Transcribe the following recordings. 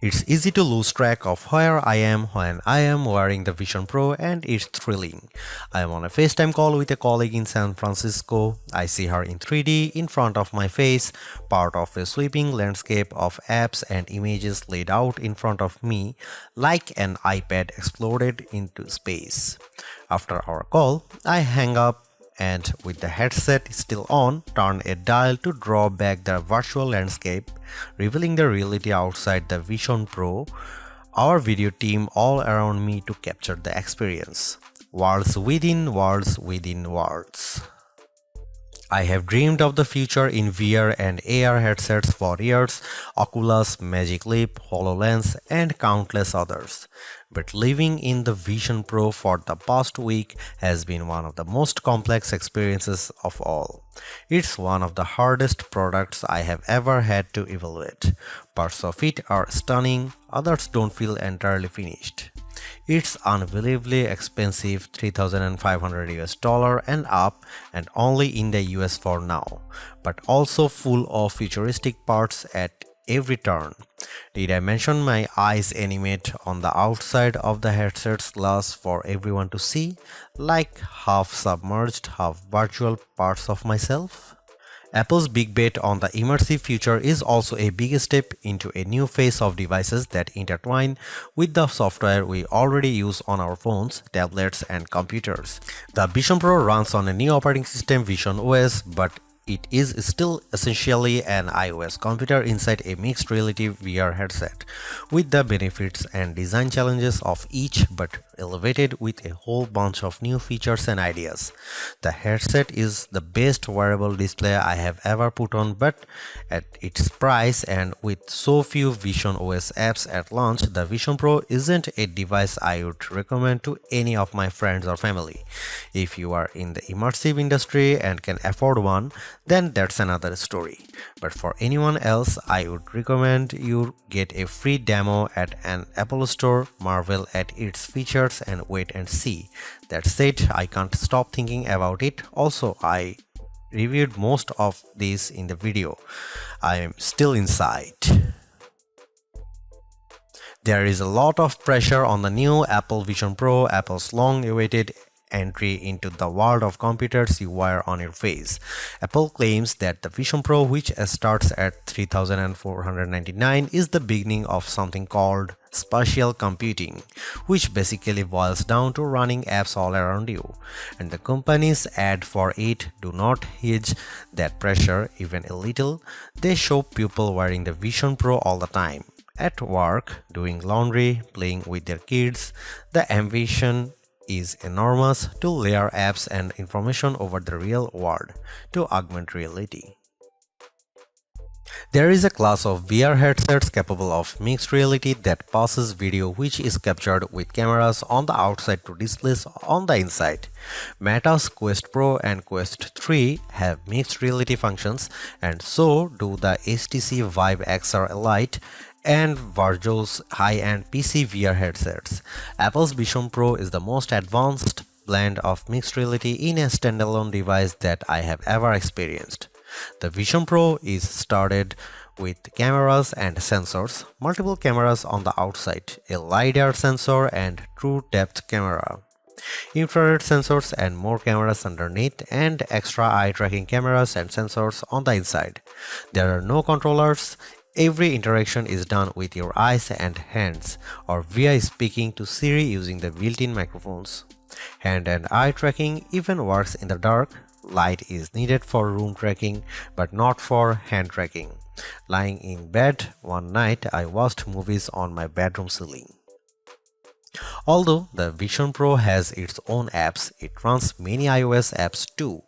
It's easy to lose track of where I am when I am wearing the Vision Pro, and it's thrilling. I am on a FaceTime call with a colleague in San Francisco. I see her in 3D in front of my face, part of a sweeping landscape of apps and images laid out in front of me like an iPad exploded into space. After our call, I hang up and with the headset still on, turn a dial to draw back the virtual landscape, revealing the reality outside the Vision Pro. Our video team all around me to capture the experience. Worlds within worlds within worlds. I have dreamed of the future in VR and AR headsets for years, Oculus, Magic Leap, HoloLens, and countless others. But living in the Vision Pro for the past week has been one of the most complex experiences of all. It's one of the hardest products I have ever had to evaluate. Parts of it are stunning, others don't feel entirely finished. It's unbelievably expensive, $3,500 and up, and only in the US for now, but also full of futuristic parts at every turn. Did I mention my eyes animate on the outside of the headset's glass for everyone to see, like half submerged, half virtual parts of myself? Apple's big bet on the immersive future is also a big step into a new phase of devices that intertwine with the software we already use on our phones, tablets, and computers. The Vision Pro runs on a new operating system, Vision OS, but it is still essentially an iOS computer inside a mixed reality VR headset, with the benefits and design challenges of each but elevated with a whole bunch of new features and ideas. The headset is the best wearable display I have ever put on, but at its price and with so few Vision OS apps at launch, the Vision Pro isn't a device I would recommend to any of my friends or family. If you are in the immersive industry and can afford one, then that's another story. But for anyone else, I would recommend you get a free demo at an Apple store, marvel at its features, and wait and see. That said, I can't stop thinking about it. Also, I reviewed most of this in the video. I am still inside. There is a lot of pressure on the new Apple Vision Pro, Apple's long-awaited entry into the world of computers you wear on your face. Apple claims that the Vision Pro, which starts at $3,499, is the beginning of something called spatial computing, which basically boils down to running apps all around you. And the company's ad for it do not hedge that pressure even a little. They show people wearing the Vision Pro all the time. At work, doing laundry, playing with their kids. The ambition is enormous to layer apps and information over the real world to augment reality. There is a class of VR headsets capable of mixed reality that passes video which is captured with cameras on the outside to displays on the inside. Meta's Quest Pro and Quest 3 have mixed reality functions, and so do the HTC Vive XR Lite and Virtuo's high-end PC VR headsets. Apple's Vision Pro is the most advanced blend of mixed reality in a standalone device that I have ever experienced. The Vision Pro is started with cameras and sensors, multiple cameras on the outside, a LiDAR sensor and true depth camera, infrared sensors and more cameras underneath, and extra eye tracking cameras and sensors on the inside. There are no controllers. Every interaction is done with your eyes and hands, or via speaking to Siri using the built-in microphones. Hand and eye tracking even works in the dark. Light is needed for room tracking, but not for hand tracking. Lying in bed one night, I watched movies on my bedroom ceiling. Although the Vision Pro has its own apps, it runs many iOS apps too.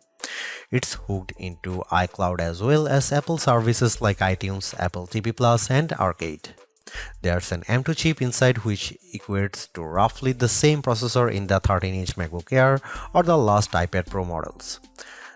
It's hooked into iCloud as well as Apple services like iTunes, Apple TV Plus, and Arcade. There's an M2 chip inside which equates to roughly the same processor in the 13-inch MacBook Air or the last iPad Pro models.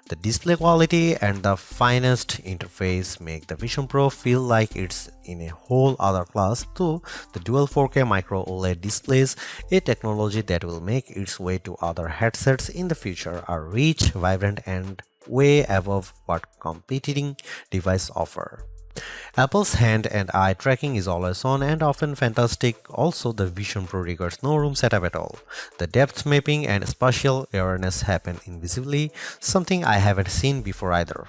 The display quality and the finest interface make the Vision Pro feel like it's in a whole other class, though the dual 4K micro OLED displays, a technology that will make its way to other headsets in the future, are rich, vibrant, and way above what competing devices offer. Apple's hand and eye tracking is always on and often fantastic. Also, the Vision Pro requires no room setup at all. The depth mapping and spatial awareness happen invisibly, something I haven't seen before either.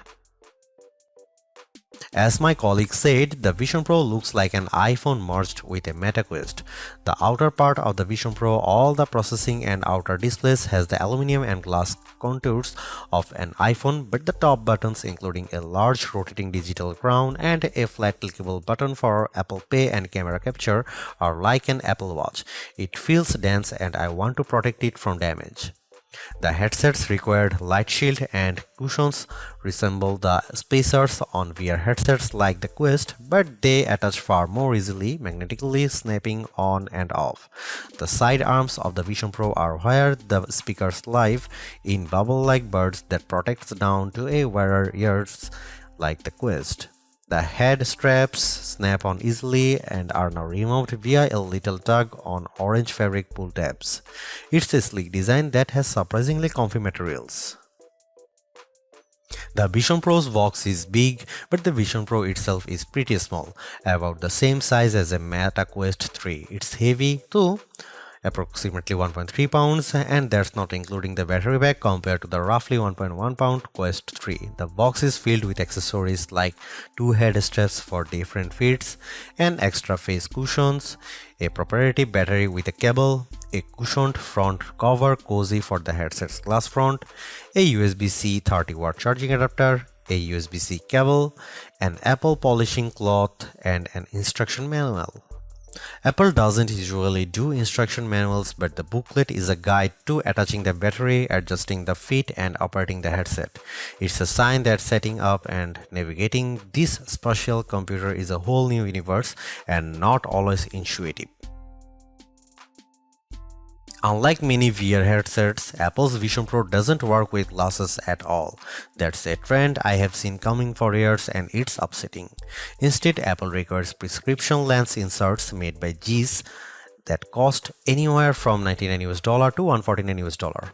As my colleague said, the Vision Pro looks like an iPhone merged with a Meta Quest. The outer part of the Vision Pro, all the processing and outer displays, has the aluminum and glass contours of an iPhone, but the top buttons, including a large rotating digital crown and a flat clickable button for Apple Pay and camera capture, are like an Apple Watch. It feels dense and I want to protect it from damage. The headsets required light shield and cushions resemble the spacers on VR headsets like the Quest, but they attach far more easily, magnetically snapping on and off. The side arms of the Vision Pro are where the speakers live in bubble-like buds that protects down to a wearer ears like the Quest. The head straps snap on easily and are now removed via a little tug on orange fabric pull tabs. It's a sleek design that has surprisingly comfy materials. The Vision Pro's box is big, but the Vision Pro itself is pretty small, about the same size as a Meta Quest 3. It's heavy too, approximately 1.3 pounds, and that's not including the battery pack compared to the roughly 1.1 pound Quest 3. The box is filled with accessories like two head straps for different fits, an extra face cushions, a proprietary battery with a cable, a cushioned front cover cozy for the headset's glass front, a USB-C 30-watt charging adapter, a USB-C cable, an Apple polishing cloth, and an instruction manual. Apple doesn't usually do instruction manuals, but the booklet is a guide to attaching the battery, adjusting the fit, and operating the headset. It's a sign that setting up and navigating this special computer is a whole new universe and not always intuitive. Unlike many VR headsets, Apple's Vision Pro doesn't work with glasses at all. That's a trend I have seen coming for years and it's upsetting. Instead, Apple requires prescription lens inserts made by Zeiss that cost anywhere from $99 to $149.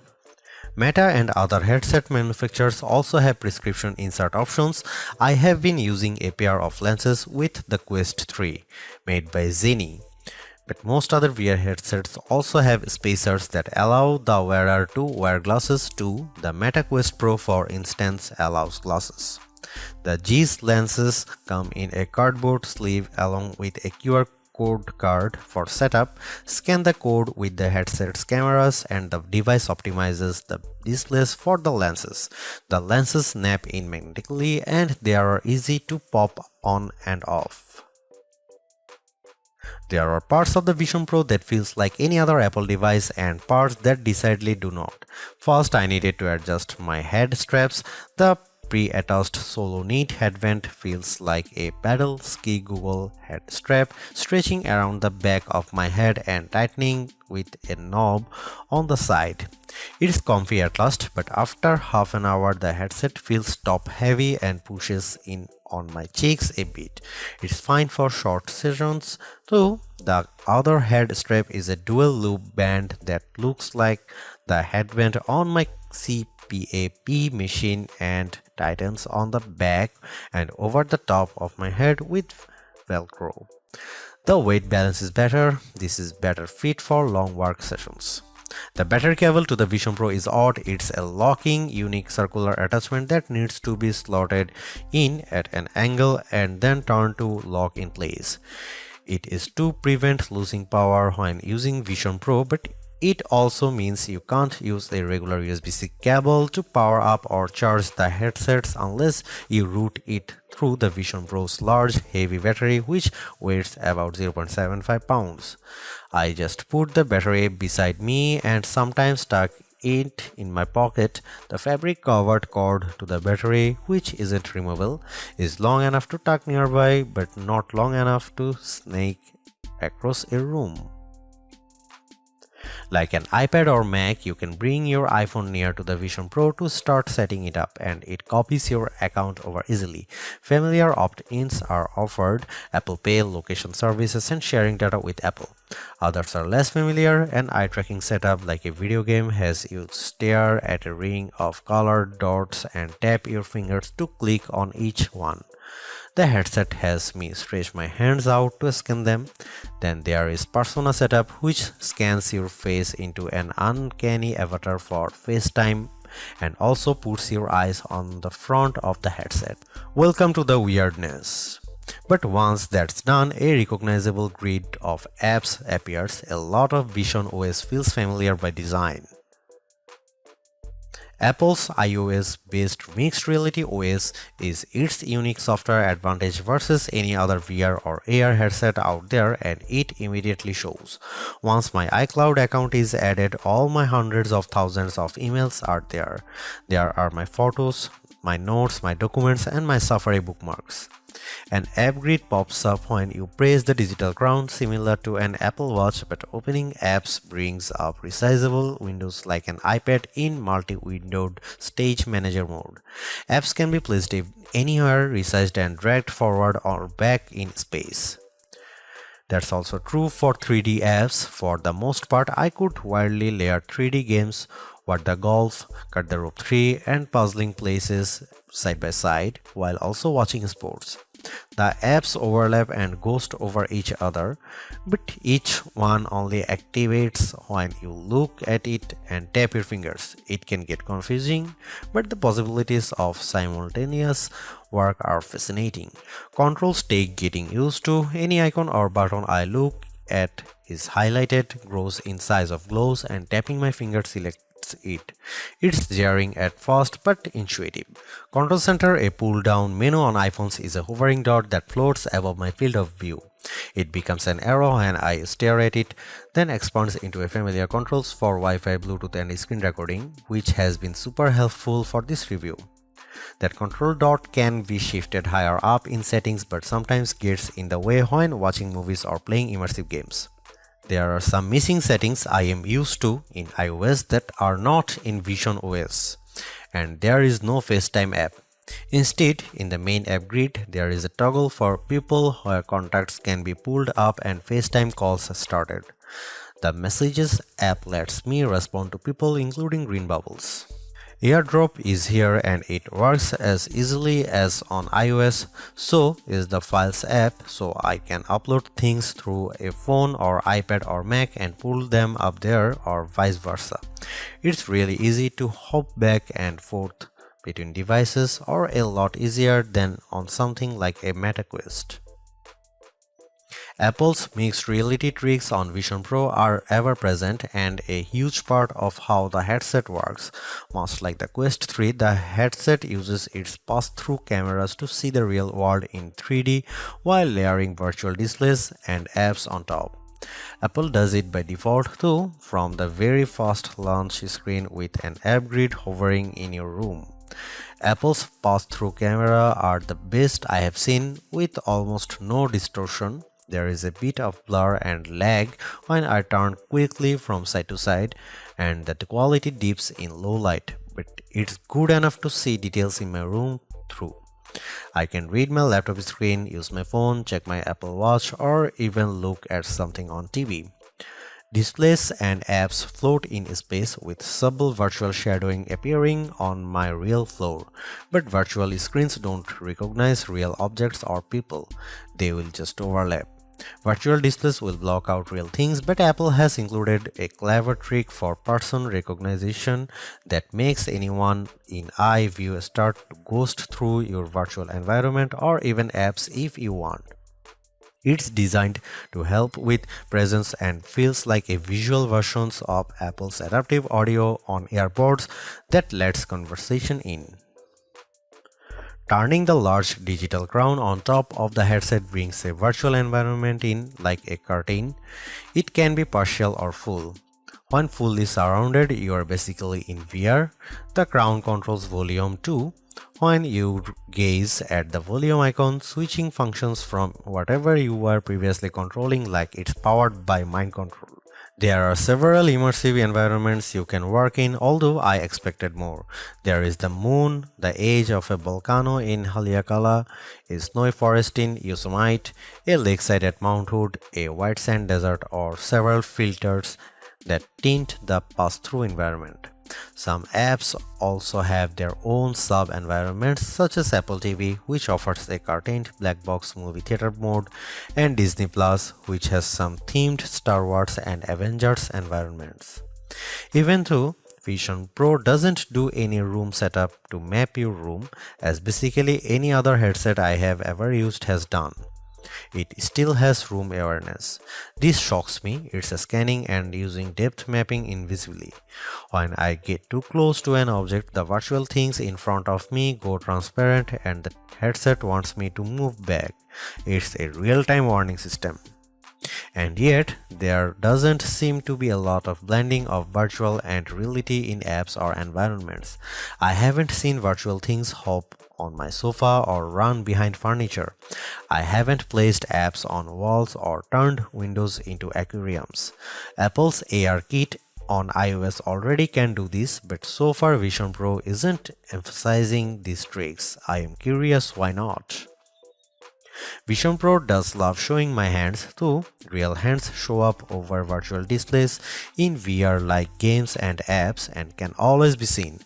Meta and other headset manufacturers also have prescription insert options. I have been using a pair of lenses with the Quest 3 made by Zenni. But most other VR headsets also have spacers that allow the wearer to wear glasses too. The Meta Quest Pro, for instance, allows glasses. The Zeiss lenses come in a cardboard sleeve along with a QR code card for setup. Scan the code with the headset's cameras and the device optimizes the displays for the lenses. The lenses snap in magnetically and they are easy to pop on and off. There are parts of the Vision Pro that feels like any other Apple device and parts that decidedly do not. First, I needed to adjust my head straps. The pre-attached solo knit headband feels like a paddle ski Google head strap stretching around the back of my head and tightening with a knob on the side. It's comfy at last, but after half an hour the headset feels top heavy and pushes in on my cheeks a bit. It's fine for short sessions though. The other head strap is a dual loop band that looks like the headband on my CPAP machine and tightens on the back and over the top of my head with Velcro. The weight balance is better. This is better fit for long work sessions. The battery cable to the Vision Pro is odd. It's a locking, unique circular attachment that needs to be slotted in at an angle and then turned to lock in place. It is to prevent losing power when using Vision Pro, but it also means you can't use a regular USB-C cable to power up or charge the headsets unless you route it through the Vision Pro's large, heavy battery, which weighs about 0.75 pounds. I just put the battery beside me and sometimes tuck it in my pocket. The fabric-covered cord to the battery, which isn't removable, is long enough to tuck nearby, but not long enough to snake across a room. Like an iPad or Mac, you can bring your iPhone near to the Vision Pro to start setting it up and it copies your account over easily. Familiar opt-ins are offered: Apple Pay, location services, and sharing data with Apple. Others are less familiar. An eye tracking setup like a video game has you stare at a ring of colored dots and tap your fingers to click on each one. The headset has me stretch my hands out to scan them. Then there is Persona Setup, which scans your face into an uncanny avatar for FaceTime and also puts your eyes on the front of the headset. Welcome to the weirdness. But once that's done, a recognizable grid of apps appears. A lot of Vision OS feels familiar by design. Apple's iOS-based mixed reality OS is its unique software advantage versus any other VR or AR headset out there, and it immediately shows. Once my iCloud account is added, all my hundreds of thousands of emails are there. There are my photos, my notes, my documents, and my Safari bookmarks. An app grid pops up when you press the digital crown, similar to an Apple Watch, but opening apps brings up resizable windows like an iPad in multi-windowed stage manager mode. Apps can be placed anywhere, resized and dragged forward or back in space. That's also true for 3D apps. For the most part, I could widely layer 3D games, What the Golf, Cut the Rope 3, and puzzling places side by side while also watching sports. The apps overlap and ghost over each other, but each one only activates when you look at it and tap your fingers. It can get confusing, but the possibilities of simultaneous work are fascinating. Controls take getting used to. Any icon or button I look at is highlighted, grows in size of glows, and tapping my finger selects it. It's jarring at first but intuitive. Control Center, a pull-down menu on iPhones, is a hovering dot that floats above my field of view. It becomes an arrow when I stare at it, then expands into a familiar controls for Wi-Fi, Bluetooth, and screen recording, which has been super helpful for this review. That control dot can be shifted higher up in settings but sometimes gets in the way when watching movies or playing immersive games. There are some missing settings I am used to in iOS that are not in Vision OS, and there is no FaceTime app. Instead, in the main app grid, there is a toggle for people where contacts can be pulled up and FaceTime calls started. The Messages app lets me respond to people, including green bubbles. AirDrop is here and it works as easily as on iOS. So is the Files app, so I can upload things through a phone or iPad or Mac and pull them up there, or vice versa. It's really easy to hop back and forth between devices, or a lot easier than on something like a MetaQuest. Apple's mixed reality tricks on Vision Pro are ever present and a huge part of how the headset works. Much like the Quest 3, the headset uses its pass-through cameras to see the real world in 3D while layering virtual displays and apps on top. Apple does it by default too, from the very first launch screen with an app grid hovering in your room. Apple's pass-through camera are the best I have seen, with almost no distortion. There is a bit of blur and lag when I turn quickly from side to side, and the quality dips in low light, but it's good enough to see details in my room through. I can read my laptop screen, use my phone, check my Apple Watch, or even look at something on TV. Displays and apps float in space with subtle virtual shadowing appearing on my real floor, but virtual screens don't recognize real objects or people. They will just overlap. Virtual displays will block out real things, but Apple has included a clever trick for person recognition that makes anyone in eye view start to ghost through your virtual environment or even apps if you want. It's designed to help with presence and feels like a visual version of Apple's adaptive audio on AirPods that lets conversation in. Turning the large digital crown on top of the headset brings a virtual environment in like a curtain. It can be partial or full. When fully surrounded, you are basically in VR. The crown controls volume too. When you gaze at the volume icon, switching functions from whatever you were previously controlling like it's powered by mind control. There are several immersive environments you can work in, although I expected more. There is the moon, the edge of a volcano in Haleakala, a snowy forest in Yosemite, a lakeside at Mount Hood, a white sand desert, or several filters that tint the pass-through environment. Some apps also have their own sub-environments such as Apple TV, which offers a curtained black box movie theater mode, and Disney Plus, which has some themed Star Wars and Avengers environments. Even though Vision Pro doesn't do any room setup to map your room, as basically any other headset I have ever used has done. It still has room awareness. This shocks me. It's scanning and using depth mapping invisibly. When I get too close to an object, the virtual things in front of me go transparent and the headset wants me to move back. It's a real-time warning system. And yet, there doesn't seem to be a lot of blending of virtual and reality in apps or environments. I haven't seen virtual things hop on my sofa or run behind furniture. I haven't placed apps on walls or turned windows into aquariums. Apple's AR kit on iOS already can do this, but so far Vision Pro isn't emphasizing these tricks. I am curious why not. Vision Pro does love showing my hands too. Real hands show up over virtual displays in VR like games and apps and can always be seen.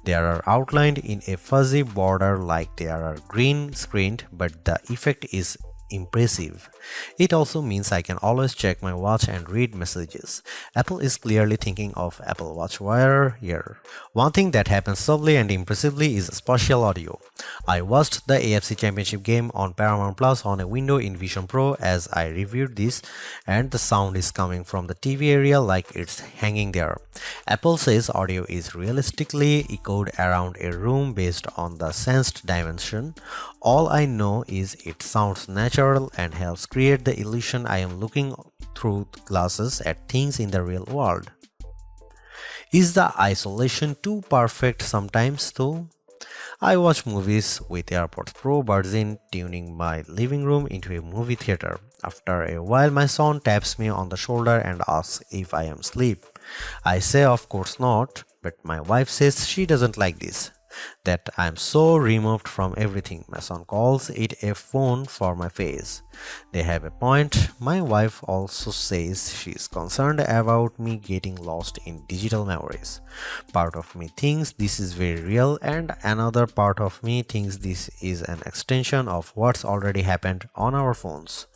They are outlined in a fuzzy border like they are green screened, but the effect is impressive. It also means I can always check my watch and read messages. Apple is clearly thinking of Apple Watch wearer here. One thing that happens subtly and impressively is spatial audio. I watched the AFC Championship game on Paramount Plus on a window in Vision Pro as I reviewed this, and the sound is coming from the TV area like it's hanging there. Apple says audio is realistically echoed around a room based on the sensed dimension. All I know is it sounds natural and helps create the illusion I am looking through glasses at things in the real world. Is the isolation too perfect sometimes though? I watch movies with AirPods Pro buds in, tuning my living room into a movie theater. After a while, my son taps me on the shoulder and asks if I am asleep. I say of course not, but my wife says she doesn't like this, that I am so removed from everything. My son calls it a phone for my face. They have a point. My wife also says she is concerned about me getting lost in digital memories. Part of me thinks this is very real, and another part of me thinks this is an extension of what's already happened on our phones.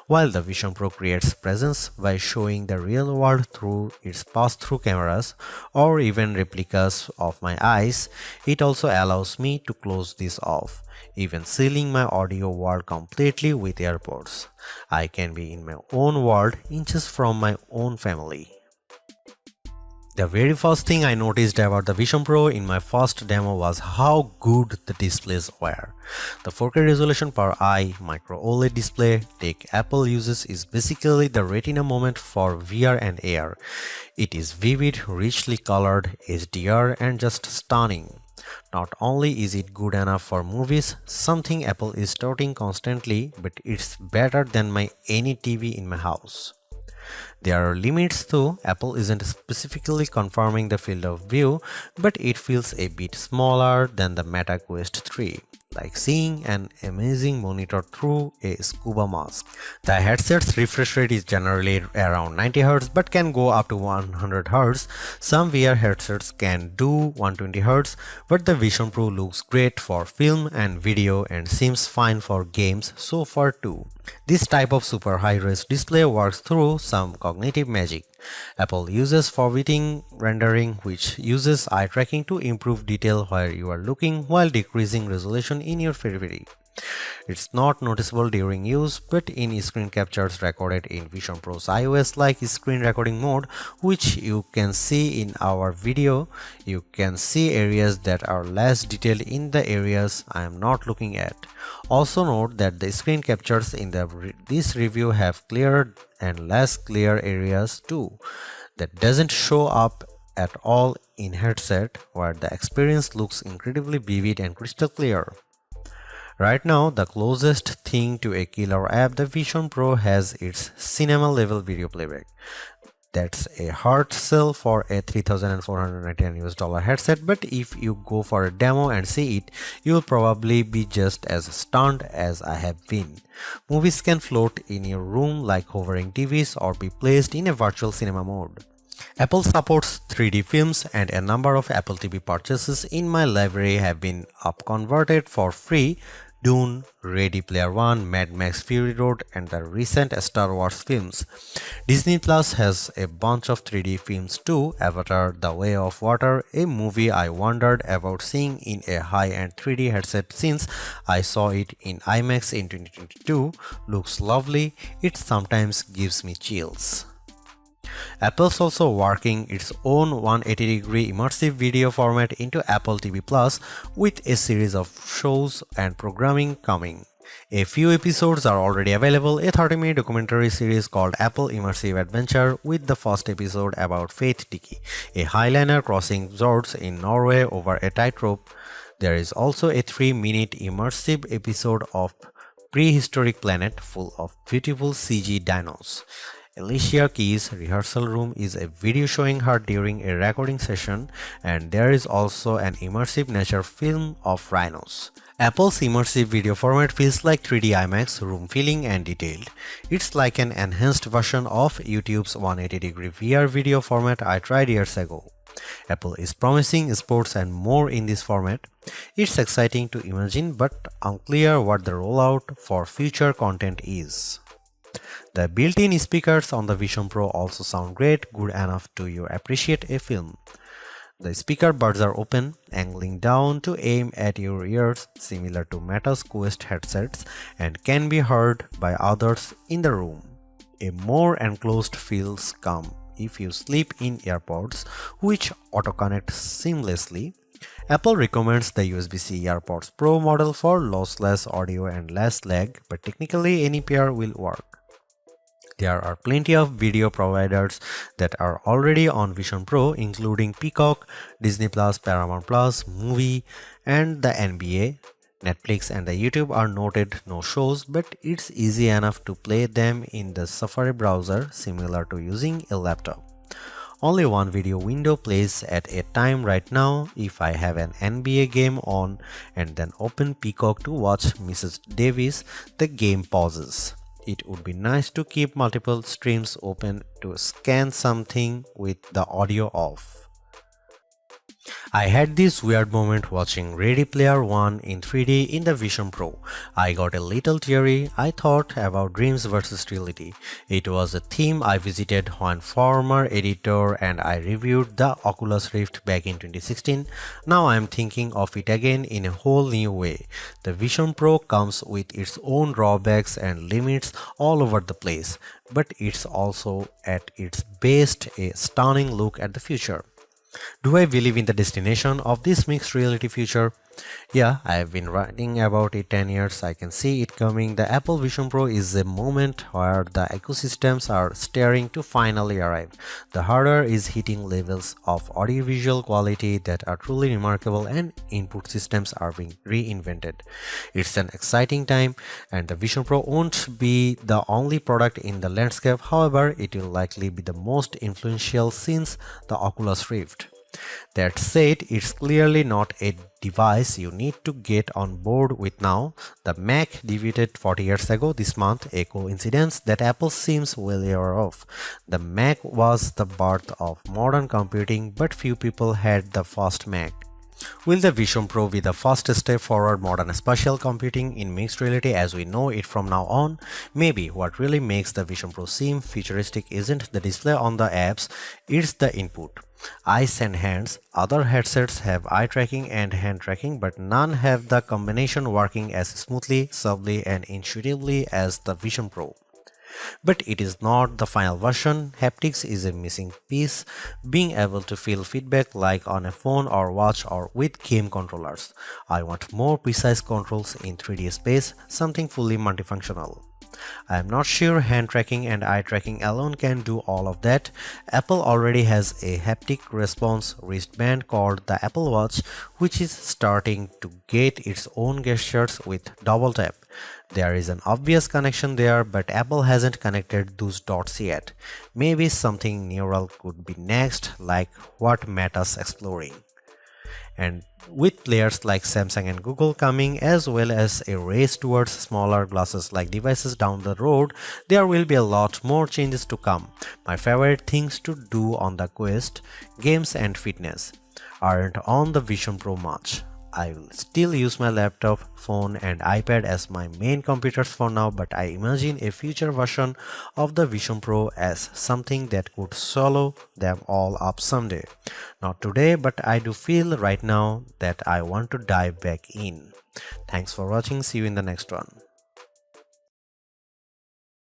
While the Vision Pro creates presence by showing the real world through its pass-through cameras or even replicas of my eyes, it also allows me to close this off, even sealing my audio world completely with AirPods. I can be in my own world, inches from my own family. The very first thing I noticed about the Vision Pro in my first demo was how good the displays were. The 4K resolution per eye micro OLED display tech Apple uses is basically the Retina moment for VR and AR. It is vivid, richly colored, HDR, and just stunning. Not only is it good enough for movies, something Apple is touting constantly, but it's better than any TV in my house. There are limits though. Apple isn't specifically confirming the field of view, but it feels a bit smaller than the Meta Quest 3, like seeing an amazing monitor through a scuba mask. The headset's refresh rate is generally around 90Hz but can go up to 100Hz. Some VR headsets can do 120Hz, but the Vision Pro looks great for film and video and seems fine for games so far too. This type of super high-res display works through some cognitive magic. Apple uses forwarding rendering, which uses eye tracking to improve detail where you are looking while decreasing resolution in your periphery. It's not noticeable during use, but in screen captures recorded in Vision Pro's iOS like screen recording mode, which you can see in our video, you can see areas that are less detailed in the areas I am not looking at. Also note that the screen captures in this review have clearer and less clear areas too. That doesn't show up at all in headset, where the experience looks incredibly vivid and crystal clear. Right now, the closest thing to a killer app the Vision Pro has its cinema level video playback. That's a hard sell for a $3,499 headset, but if you go for a demo and see it, you'll probably be just as stunned as I have been. Movies can float in your room like hovering TVs or be placed in a virtual cinema mode. Apple supports 3D films and a number of Apple TV purchases in my library have been up-converted for free. Dune, Ready Player One, Mad Max Fury Road and the recent Star Wars films. Disney Plus has a bunch of 3D films too. Avatar, The Way of Water, a movie I wondered about seeing in a high-end 3D headset since I saw it in IMAX in 2022. Looks lovely, it sometimes gives me chills. Apple's also working its own 180-degree immersive video format into Apple TV Plus with a series of shows and programming coming. A few episodes are already available, a 30-minute documentary series called Apple Immersive Adventure with the first episode about Faith Dickey, a highliner crossing fjords in Norway over a tightrope. There is also a 3-minute immersive episode of Prehistoric Planet full of beautiful CG dinos. Alicia Keys' rehearsal room is a video showing her during a recording session, and there is also an immersive nature film of rhinos. Apple's immersive video format feels like 3D IMAX, room filling and detailed. It's like an enhanced version of YouTube's 180-degree VR video format I tried years ago. Apple is promising sports and more in this format. It's exciting to imagine, but unclear what the rollout for future content is. The built-in speakers on the Vision Pro also sound great, good enough to you appreciate a film. The speaker buds are open, angling down to aim at your ears, similar to Meta's Quest headsets, and can be heard by others in the room. A more enclosed feels come if you sleep in AirPods, which auto-connect seamlessly. Apple recommends the USB-C AirPods Pro model for lossless audio and less lag, but technically any pair will work. There are plenty of video providers that are already on Vision Pro, including Peacock, Disney Plus, Paramount Plus, Movie, and the NBA. Netflix and the YouTube are noted no shows, but it's easy enough to play them in the Safari browser, similar to using a laptop. Only one video window plays at a time right now. If I have an NBA game on and then open Peacock to watch Mrs. Davis, the game pauses. It would be nice to keep multiple streams open to scan something with the audio off. I had this weird moment watching Ready Player One in 3D in the Vision Pro. I got a little teary. I thought about dreams versus reality. It was a theme I visited when former editor and I reviewed the Oculus Rift back in 2016. Now I am thinking of it again in a whole new way. The Vision Pro comes with its own drawbacks and limits all over the place, but it's also at its best a stunning look at the future. Do I believe in the destination of this mixed reality future? Yeah, I have been writing about it 10 years. I can see it coming. The Apple Vision Pro is a moment where the ecosystems are staring to finally arrive. The hardware is hitting levels of audiovisual quality that are truly remarkable, and input systems are being reinvented. It's an exciting time, and the Vision Pro won't be the only product in the landscape. However, it will likely be the most influential since the Oculus Rift. That said, it's clearly not a device you need to get on board with now. The Mac debuted 40 years ago this month, a coincidence that Apple seems well aware of. The Mac was the birth of modern computing, but few people had the first Mac. Will the Vision Pro be the first step forward modern spatial computing in mixed reality as we know it from now on? Maybe. What really makes the Vision Pro seem futuristic isn't the display on the apps, it's the input. Eyes and hands. Other headsets have eye tracking and hand tracking, but none have the combination working as smoothly, subtly, and intuitively as the Vision Pro. But it is not the final version. Haptics is a missing piece, being able to feel feedback like on a phone or watch or with game controllers. I want more precise controls in 3D space, something fully multifunctional. I am not sure hand tracking and eye tracking alone can do all of that. Apple already has a haptic response wristband called the Apple Watch, which is starting to get its own gestures with double tap. There is an obvious connection there, but Apple hasn't connected those dots yet. Maybe something neural could be next, like what Meta's exploring. And with players like Samsung and Google coming, as well as a race towards smaller glasses like devices down the road, there will be a lot more changes to come. My favorite things to do on the Quest, games and fitness, aren't on the Vision Pro much. I will still use my laptop, phone and iPad as my main computers for now, but I imagine a future version of the Vision Pro as something that could swallow them all up someday. Not today, but I do feel right now that I want to dive back in. Thanks for watching. See you in the next one.